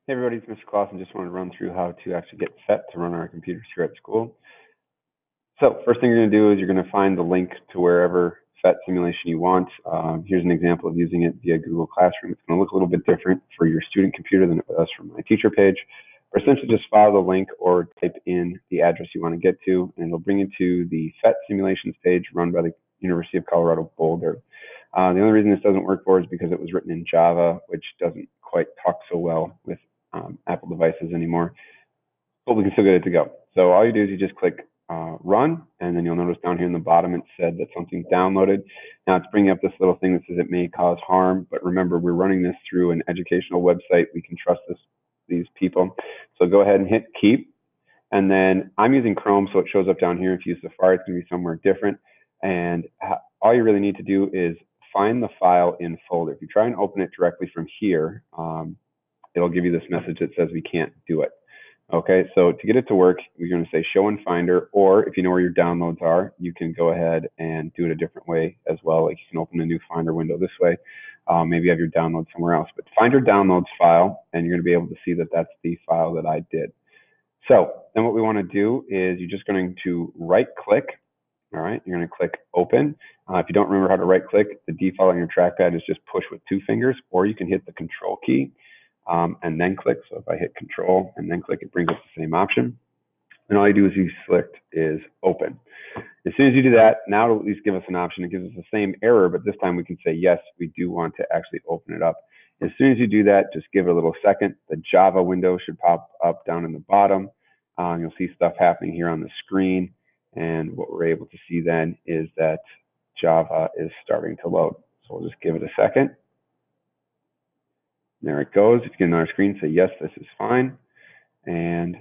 Hey everybody, it's Mr. Clausen. Just wanted to run through how to actually get PhET to run on our computers here at school. So first thing you're going to do is you're going to find the link to wherever PhET simulation you want. Here's an example of using it via Google Classroom. It's going to look a little bit different for your student computer than it does for my teacher page. But essentially just follow the link or type in the address you want to get to, and it'll bring you to the PhET simulations page run by the University of Colorado Boulder. The only reason this doesn't work for is because it was written in Java, which doesn't quite talk so well with Apple devices anymore, but we can still get it to go. So all you do is you just click run, and then you'll notice down here in the bottom it said that something's downloaded. Now it's bringing up this little thing that says it may cause harm, but remember we're running this through an educational website. We can trust these people. So go ahead and hit keep, and then I'm using Chrome, so it shows up down here. If you use Safari, it's going to be somewhere different. And all you really need to do is find the file in folder. If you try and open it directly from here, it'll give you this message that says we can't do it. Okay, so to get it to work, we're going to say show in Finder, or if you know where your downloads are, you can go ahead and do it a different way as well. Like you can open a new Finder window this way. Maybe you have your downloads somewhere else, but find your downloads file, and you're going to be able to see that that's the file that I did. So then what we want to do is you're just going to right click. All right, you're going to click open. If you don't remember how to right click, the default on your trackpad is just push with 2 fingers, or you can hit the control key. And then click. So if I hit control and then click, it brings up the same option. And all you do is you select is open. As soon as you do that, now it'll at least give us an option. It gives us the same error, but this time we can say, yes, we do want to actually open it up. As soon as you do that, just give it a little second. The Java window should pop up down in the bottom. You'll see stuff happening here on the screen. And what we're able to see then is that Java is starting to load. So we'll just give it a second. There it goes. If you get another screen, say, yes, this is fine. And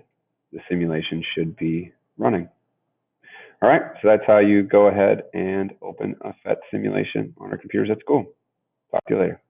the simulation should be running. All right, so that's how you go ahead and open a PhET simulation on our computers at school. Talk to you later.